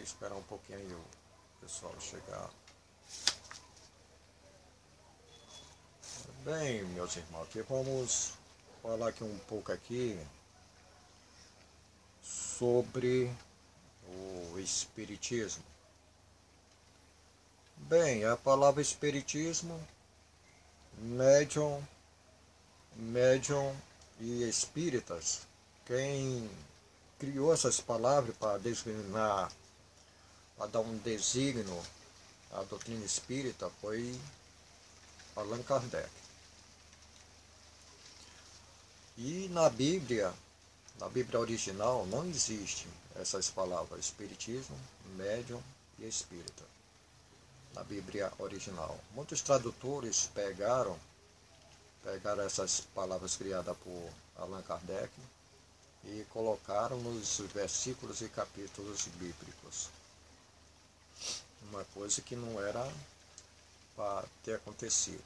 esperar um pouquinho aí o pessoal chegar. Bem, meus irmãos, aqui vamos falar aqui um pouco aqui sobre o espiritismo. Bem, a palavra espiritismo, médium e espíritas, quem criou essas palavras para designar, para dar um desígnio à doutrina espírita foi Allan Kardec. E na Bíblia original não existe essas palavras espiritismo, médium e espírita. Na Bíblia original. Muitos tradutores pegaram essas palavras criadas por Allan Kardec e colocaram nos versículos e capítulos bíblicos. Uma coisa que não era para ter acontecido.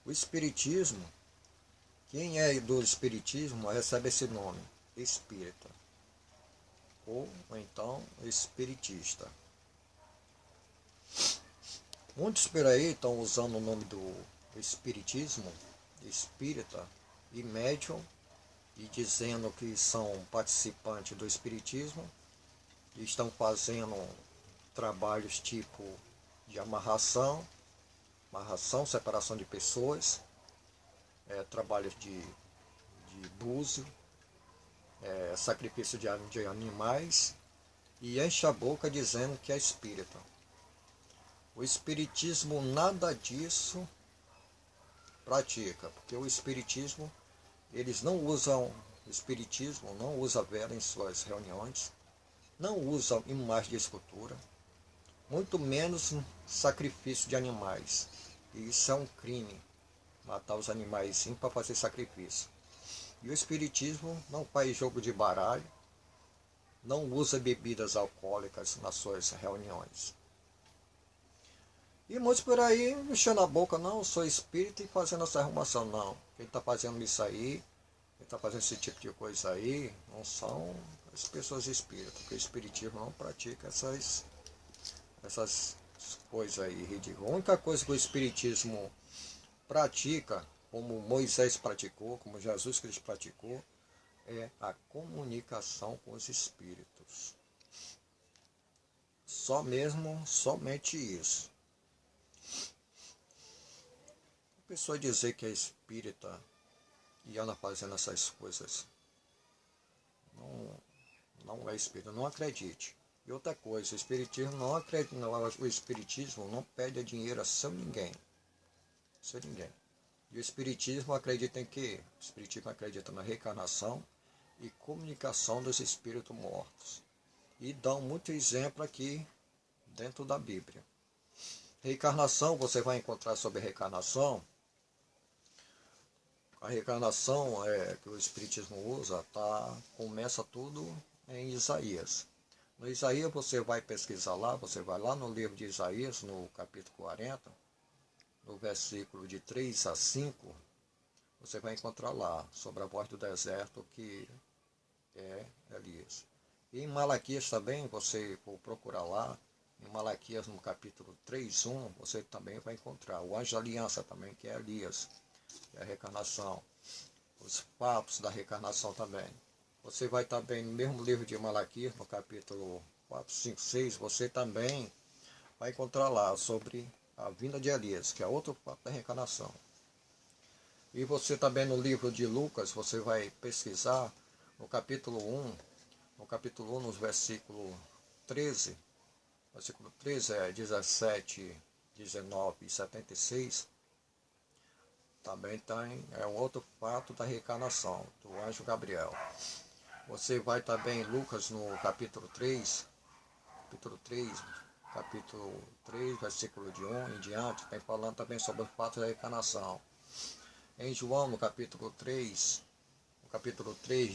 O espiritismo, quem é do espiritismo recebe esse nome, espírita, ou então espiritista. Muitos por aí estão usando o nome do espiritismo, espírita e médium, e dizendo que são participantes do espiritismo e estão fazendo trabalhos tipo de amarração, separação de pessoas, trabalhos de búzio, sacrifício de animais, e enche a boca dizendo que é espírita. O espiritismo nada disso pratica, porque o espiritismo, eles não usam, o espiritismo não usa vela em suas reuniões, não usam imagem de escultura, muito menos sacrifício de animais. E isso é um crime, matar os animais para fazer sacrifício. E o espiritismo não faz jogo de baralho, não usa bebidas alcoólicas nas suas reuniões. E muitos por aí mexendo a boca, não, sou espírita e fazendo essa arrumação, não. Quem está fazendo isso aí, quem está fazendo esse tipo de coisa aí, não são as pessoas espíritas, porque o espiritismo não pratica essas coisas aí ridículas. A única coisa que o espiritismo pratica, como Moisés praticou, como Jesus Cristo praticou, é a comunicação com os espíritos. Somente isso. A pessoa dizer que é espírita e anda fazendo essas coisas, não é espírita, não acredite. E outra coisa, o espiritismo o espiritismo não pede dinheiro a seu ninguém. E o espiritismo acredita em quê? O espiritismo acredita na reencarnação e comunicação dos espíritos mortos. E dão muito exemplo aqui dentro da Bíblia. Reencarnação, você vai encontrar sobre reencarnação. A reencarnação que o espiritismo usa, começa tudo em Isaías. No Isaías você vai pesquisar lá, você vai lá no livro de Isaías, no capítulo 40, no versículo de 3 a 5, você vai encontrar lá, sobre a voz do deserto, que é Elias. E em Malaquias também, você for procurar lá, em Malaquias no capítulo 3:1, você também vai encontrar o anjo da aliança também, que é Elias, que é a reencarnação. Os papos da reencarnação também. Você vai também no mesmo livro de Malaquias, no capítulo 4, 5, 6, você também vai encontrar lá sobre a vinda de Elias, que é outro papo da reencarnação. E você também no livro de Lucas, você vai pesquisar no capítulo 1, nos versículos 13, versículo 13 17, 19 e 76, também é um outro fato da reencarnação, do anjo Gabriel. Você vai também em Lucas no capítulo 3, versículo de 1 em diante, tem falando também sobre o fato da reencarnação. Em João, no capítulo 3,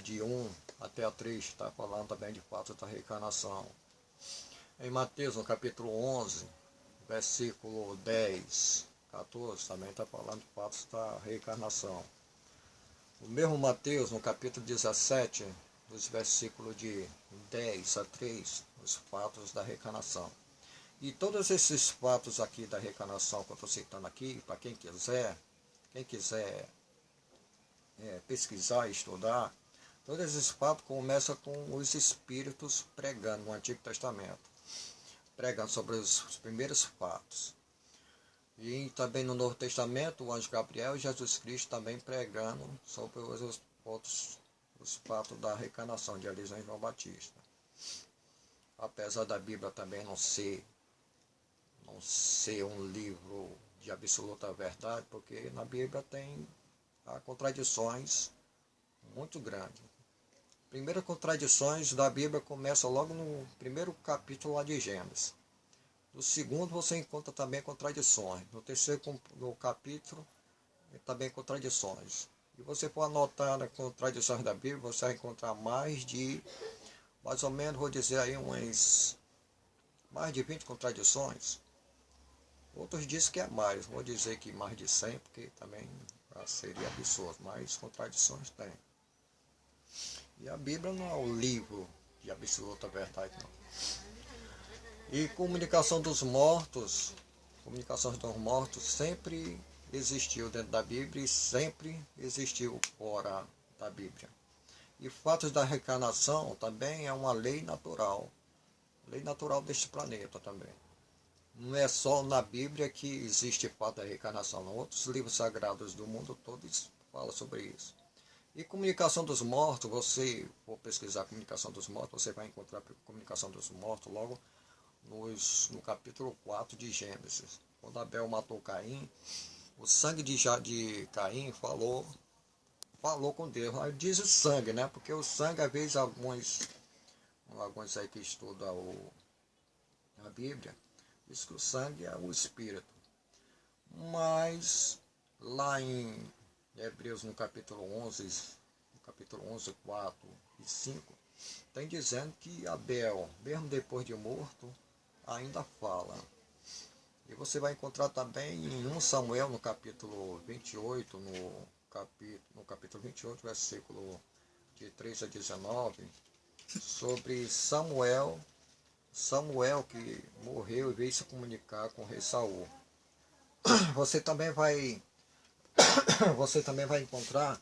de 1 até a 3, está falando também de fato da reencarnação. Em Mateus, no capítulo 11, versículo 10, 14, também está falando de fatos da reencarnação. O mesmo Mateus, no capítulo 17, dos versículos de 10 a 3, os fatos da reencarnação. E todos esses fatos aqui da reencarnação que eu estou citando aqui, para quem quiser pesquisar, estudar, todos esses fatos começam com os espíritos pregando no Antigo Testamento, pregando sobre os primeiros fatos. E também no Novo Testamento, o anjo Gabriel e Jesus Cristo também pregando sobre os outros os fatos da reencarnação de Elisa e João Batista. Apesar da Bíblia também não ser um livro de absoluta verdade, porque na Bíblia tem contradições muito grandes. Primeiras contradições da Bíblia começam logo no primeiro capítulo lá de Gênesis. No segundo você encontra também contradições. No terceiro capítulo também contradições. E você for anotar as contradições da Bíblia, você vai encontrar mais ou menos, vou dizer aí, mais de 20 contradições. Outros dizem que é mais, vou dizer que mais de 100, porque também seria absurdo, mas contradições tem. E a Bíblia não é o livro de absoluta verdade, não. E comunicação dos mortos sempre existiu dentro da Bíblia e sempre existiu fora da Bíblia. E fatos da reencarnação também é uma lei natural deste planeta também. Não é só na Bíblia que existe fato da reencarnação, não. Outros livros sagrados do mundo todos falam sobre isso. E comunicação dos mortos, você for pesquisar a comunicação dos mortos, você vai encontrar a comunicação dos mortos logo no capítulo 4 de Gênesis. Quando Abel matou Caim, o sangue de Caim falou com Deus. Aí diz o sangue, né? Porque o sangue, às vezes, alguns aí que estudam a Bíblia, diz que o sangue é o espírito. Mas lá em Hebreus, no capítulo 11, 4 e 5, tem dizendo que Abel, mesmo depois de morto, ainda fala. E você vai encontrar também em 1 Samuel, no capítulo 28, no capítulo 28, versículo de 3 a 19, sobre Samuel que morreu e veio se comunicar com o rei Saul. Você também vai encontrar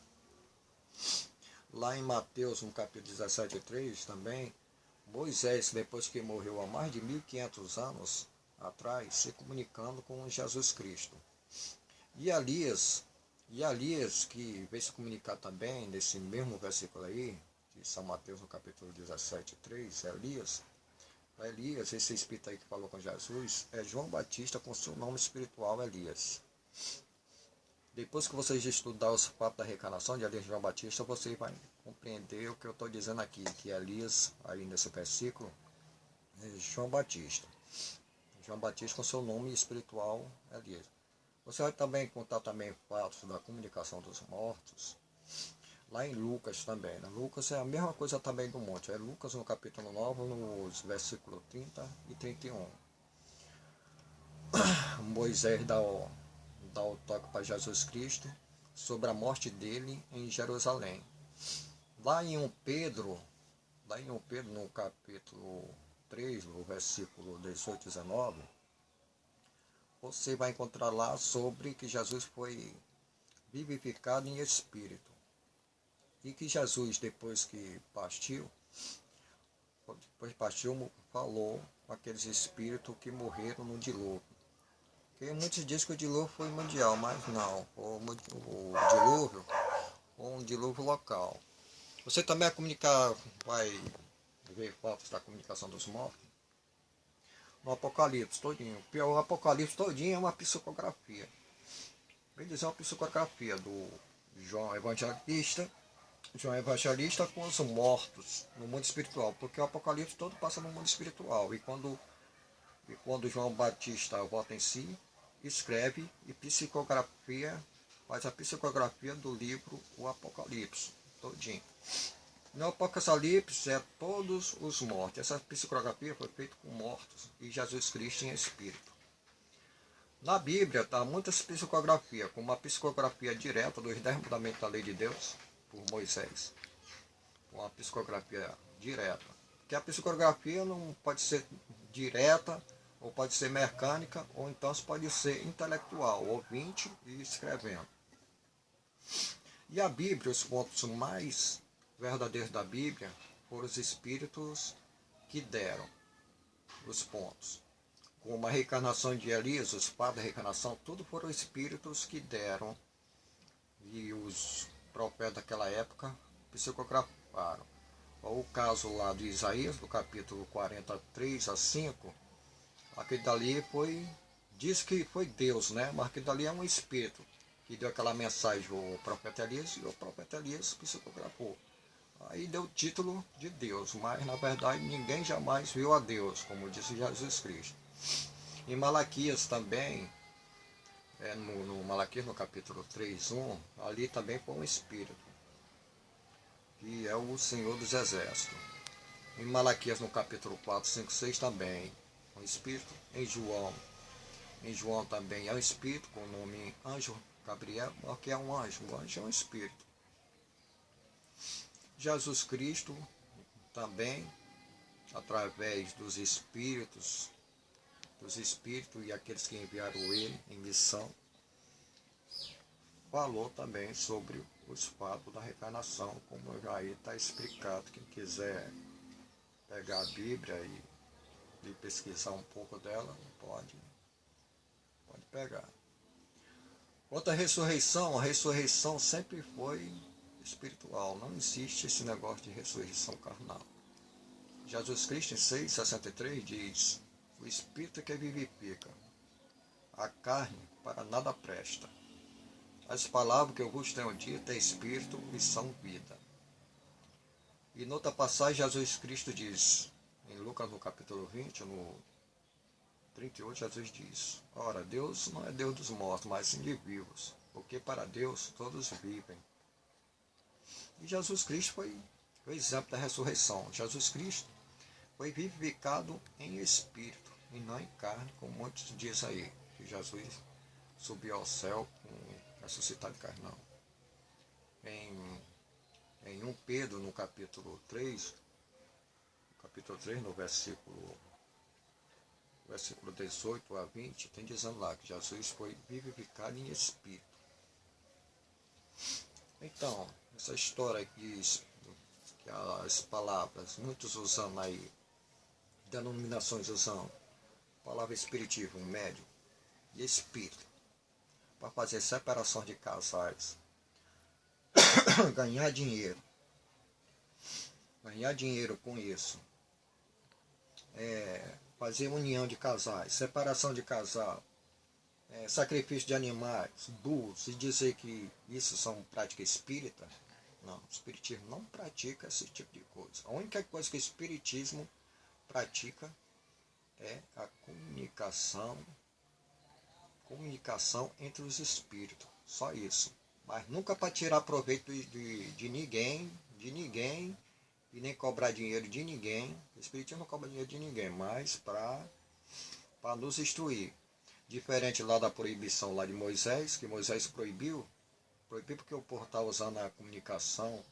lá em Mateus, no capítulo 17, 3, também, Moisés, depois que morreu há mais de 1500 anos atrás, se comunicando com Jesus Cristo. E Elias, que veio se comunicar também, nesse mesmo versículo aí, de São Mateus, no capítulo 17, 3, Elias, esse espírito aí que falou com Jesus, é João Batista com seu nome espiritual, Elias. Depois que vocês estudar os fatos da reencarnação de Elias e João Batista, você vai compreender o que eu estou dizendo aqui, que Elias, aí nesse versículo, é João Batista. João Batista com seu nome espiritual, Elias. Você vai também contar também fatos da comunicação dos mortos, lá em Lucas também. Né? Lucas é a mesma coisa também do monte. É Lucas no capítulo 9, nos versículos 30 e 31. Moisés dá o toque para Jesus Cristo sobre a morte dele em Jerusalém. Lá em 1 Pedro, no capítulo 3, no versículo 18 e 19, você vai encontrar lá sobre que Jesus foi vivificado em espírito. E que Jesus, depois que partiu, falou com aqueles espíritos que morreram no dilúvio. Porque muitos dizem que o dilúvio foi mundial, mas não. O dilúvio foi um dilúvio local. Você também vai ver fotos da comunicação dos mortos no Apocalipse todinho. O Apocalipse todinho é uma psicografia. Bem dizer, uma psicografia do João Evangelista com os mortos no mundo espiritual, porque o Apocalipse todo passa no mundo espiritual. E quando João Batista volta em si, escreve e faz a psicografia do livro O Apocalipse todinho. No Apocalipse é todos os mortos. Essa psicografia foi feita com mortos e Jesus Cristo em espírito. Na Bíblia está muitas psicografias, como a psicografia direta dos 10 mandamentos da lei de Deus, por Moisés. Uma psicografia direta. Que a psicografia não pode ser direta, ou pode ser mecânica, ou então pode ser intelectual, ouvinte e escrevendo. E a Bíblia, os pontos mais verdadeiros da Bíblia, foram os espíritos que deram os pontos. Como a reencarnação de Elias, os padres da reencarnação, tudo foram espíritos que deram. E os profetas daquela época psicografaram. O caso lá de Isaías, do capítulo 43 a 5, aquele dali diz que foi Deus, né? Mas aquele dali é um espírito que deu aquela mensagem ao profeta Elias, e o profeta Elias psicografou. Aí deu o título de Deus, mas na verdade ninguém jamais viu a Deus, como disse Jesus Cristo. Em Malaquias também, no Malaquias no capítulo 3:1, ali também foi um espírito, que é o Senhor dos Exércitos. Em Malaquias no capítulo 4, 5, 6 também, um espírito. Em João também é um espírito, com o nome Anjo Gabriel, porque é um anjo, o anjo é um espírito. Jesus Cristo também, através dos espíritos e aqueles que enviaram ele em missão, falou também sobre os fatos da reencarnação, como já aí está explicado. Quem quiser pegar a Bíblia e pesquisar um pouco dela, pode pegar. Quanto à ressurreição, a ressurreição sempre foi espiritual, não existe esse negócio de ressurreição carnal. Jesus Cristo em 6,63 diz: o espírito que vivifica, a carne para nada presta. As palavras que eu vos tenho dito é espírito e são vida. E noutra passagem Jesus Cristo diz, em Lucas no capítulo 20, no 38, Jesus diz: ora, Deus não é Deus dos mortos, mas sim de vivos, porque para Deus todos vivem. E Jesus Cristo foi o exemplo da ressurreição. Jesus Cristo foi vivificado em espírito e não em carne, como muitos dizem aí, que Jesus subiu ao céu ressuscitado de carne. Não. Em 1 Pedro, no capítulo 3, no versículo 18 a 20, tem dizendo lá que Jesus foi vivificado em espírito. Então, essa história aqui, que as palavras, muitos usando aí, denominações usam a palavra espiritismo, médium e espírito, para fazer separação de casais, ganhar dinheiro com isso, fazer união de casais, separação de casal, sacrifício de animais, burros, e dizer que isso são prática espírita. Não, o espiritismo não pratica esse tipo de coisa. A única coisa que o espiritismo pratica é a comunicação entre os espíritos, só isso. Mas nunca para tirar proveito de ninguém, e nem cobrar dinheiro de ninguém. O espiritismo não cobra dinheiro de ninguém, mas para nos instruir. Diferente lá da proibição lá de Moisés, que Moisés proibiu porque o povo estava usando a comunicação,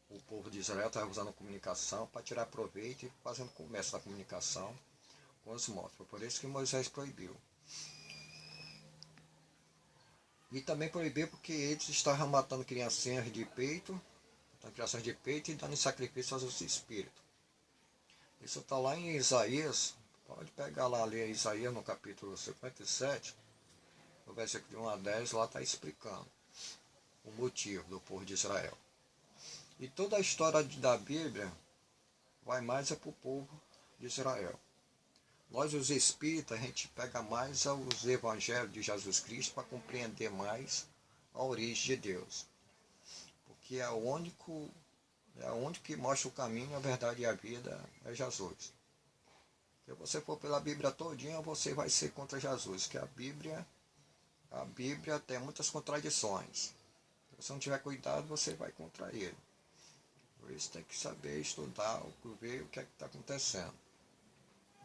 o povo de Israel estava usando a comunicação para tirar proveito e fazendo comércio da comunicação com os mortos. Foi por isso que Moisés proibiu. E também proibiu porque eles estavam matando criancinhas de peito, e dando sacrifício aos espíritos. Isso está lá em Isaías, pode pegar lá, ler Isaías no capítulo 57, no versículo de 1 a 10, lá está explicando o motivo do povo de Israel. E toda a história da Bíblia vai mais para o povo de Israel. Nós, os espíritas, a gente pega mais os evangelhos de Jesus Cristo para compreender mais a origem de Deus. Porque é o único que mostra o caminho, a verdade e a vida é Jesus. Se você for pela Bíblia todinha, você vai ser contra Jesus, que a Bíblia tem muitas contradições. Se você não tiver cuidado, você vai contra ele. Por isso tem que saber estudar, ver o que é que está acontecendo.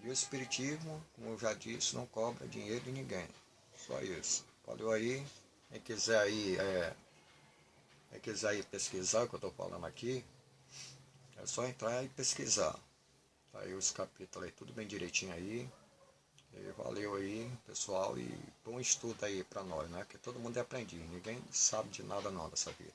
E o espiritismo, como eu já disse, não cobra dinheiro de ninguém. Só isso. Valeu aí. Quem quiser aí, pesquisar o que eu estou falando aqui, é só entrar e pesquisar. Tá aí os capítulos aí, tudo bem direitinho aí. E valeu aí, pessoal, e bom estudo aí pra nós, né? Que todo mundo é aprendiz, ninguém sabe de nada não dessa vida.